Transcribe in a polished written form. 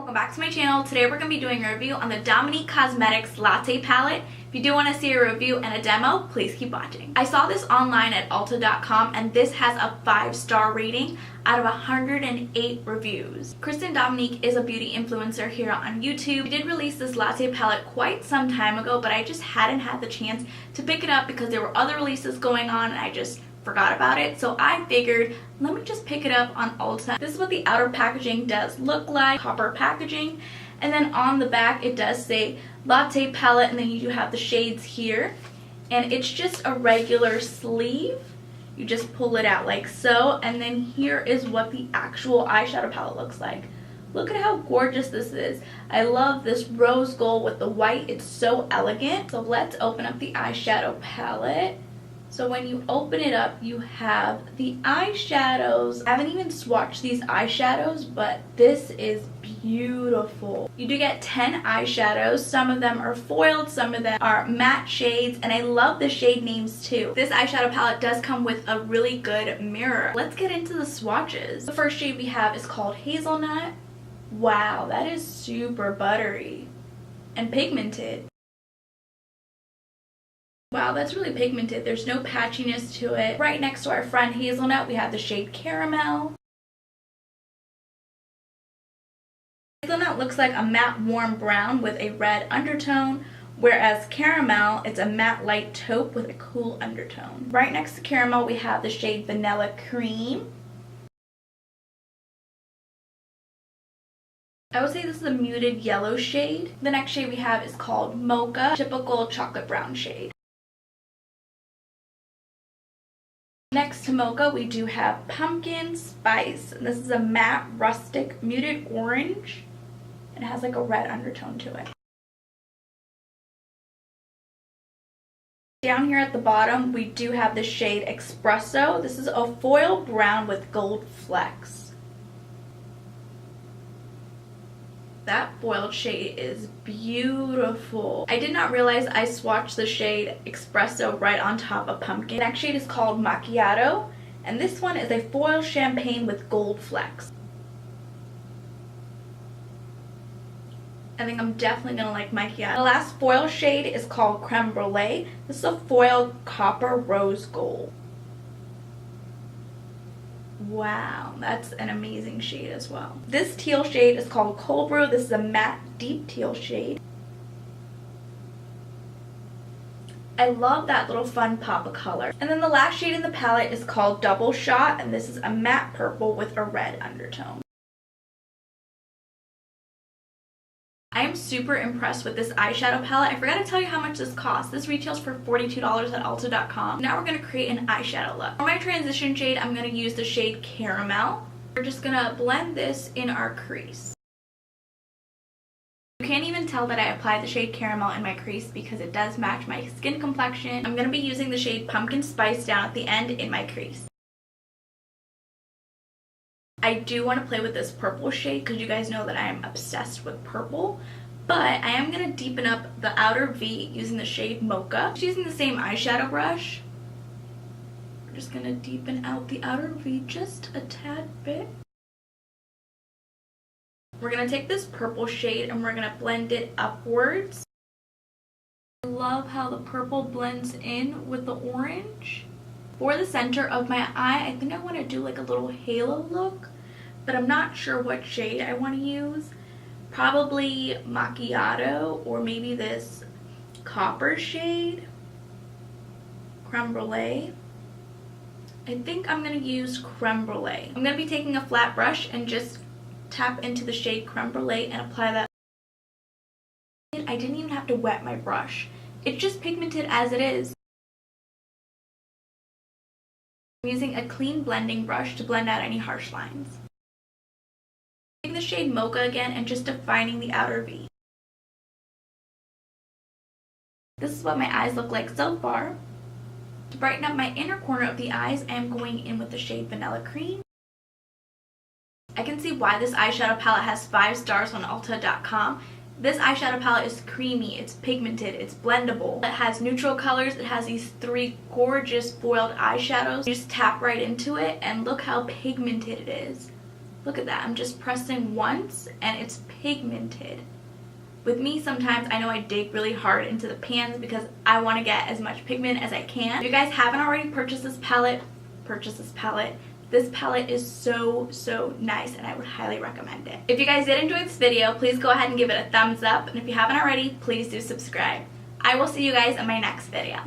welcome back to my channel. Today we're going to be doing a review on the Dominique Cosmetics Latte Palette. If you do want to see a review and a demo, please keep watching. I saw this online at ulta.com and this has a 5-star rating out of 108 reviews. Christen Dominique is a beauty influencer here on YouTube. She did release this latte palette quite some time ago, but I just hadn't had the chance to pick it up because there were other releases going on and I just forgot about it. So I figured, let me just pick it up on Ulta. This is what the outer packaging does look like, copper packaging. And then on the back it does say latte palette, and then you do have the shades here. And it's just a regular sleeve. You just pull it out like so, and then here is what the actual eyeshadow palette looks like. Look at how gorgeous this is. I love this rose gold with the white. It's so elegant. So let's open up the eyeshadow palette. So when you open it up, you have the eyeshadows. I haven't even swatched these eyeshadows, but this is beautiful. You do get 10 eyeshadows. Some of them are foiled, some of them are matte shades, and I love the shade names too. This eyeshadow palette does come with a really good mirror. Let's get into the swatches. The first shade we have is called Hazelnut. Wow, that is super buttery and pigmented. Wow, that's really pigmented. There's no patchiness to it. Right next to our friend Hazelnut, we have the shade Caramel. Hazelnut looks like a matte warm brown with a red undertone, whereas Caramel, it's a matte light taupe with a cool undertone. Right next to Caramel, we have the shade Vanilla Cream. I would say this is a muted yellow shade. The next shade we have is called Mocha, typical chocolate brown shade. Next to Mocha, we do have Pumpkin Spice. And this is a matte, rustic, muted orange. It has like a red undertone to it. Down here at the bottom, we do have the shade Espresso. This is a foil brown with gold flecks. That foiled shade is beautiful. I did not realize I swatched the shade Espresso right on top of Pumpkin. The next shade is called Macchiato, and this one is a foil champagne with gold flecks. I think I'm definitely gonna like Macchiato. The last foil shade is called Creme Brulee. This is a foil copper rose gold. Wow, that's an amazing shade as well. This teal shade is called Cold Brew. This is a matte deep teal shade. I love that little fun pop of color. And then the last shade in the palette is called Double Shot, and this is a matte purple with a red undertone. I am super impressed with this eyeshadow palette. I forgot to tell you how much this costs. This retails for $42 at ulta.com. Now we're going to create an eyeshadow look. For my transition shade, I'm going to use the shade Caramel. We're just going to blend this in our crease. You can't even tell that I applied the shade Caramel in my crease because it does match my skin complexion. I'm going to be using the shade Pumpkin Spice down at the end in my crease. I do want to play with this purple shade because you guys know that I am obsessed with purple, but I am going to deepen up the outer V using the shade Mocha. Just using the same eyeshadow brush, we're just going to deepen out the outer V just a tad bit. We're going to take this purple shade and we're going to blend it upwards. I love how the purple blends in with the orange. For the center of my eye, I think I want to do like a little halo look, but I'm not sure what shade I want to use. Probably Macchiato or maybe this copper shade, Creme Brulee. I think I'm going to use Creme Brulee. I'm going to be taking a flat brush and just tap into the shade Creme Brulee and apply that. I didn't even have to wet my brush. It's just pigmented as it is. I'm using a clean blending brush to blend out any harsh lines. Taking the shade Mocha again and just defining the outer V. This is what my eyes look like so far. To brighten up my inner corner of the eyes, I am going in with the shade Vanilla Cream. I can see why this eyeshadow palette has 5 stars on ulta.com. This eyeshadow palette is creamy, it's pigmented, it's blendable. It has neutral colors, it has these 3 gorgeous foiled eyeshadows. You just tap right into it and look how pigmented it is. Look at that. I'm just pressing once and it's pigmented. With me, sometimes I know I dig really hard into the pans because I want to get as much pigment as I can. If you guys haven't already purchased this palette, purchase this palette. This palette is so nice and I would highly recommend it. If you guys did enjoy this video, please go ahead and give it a thumbs up. And if you haven't already, please do subscribe. I will see you guys in my next video.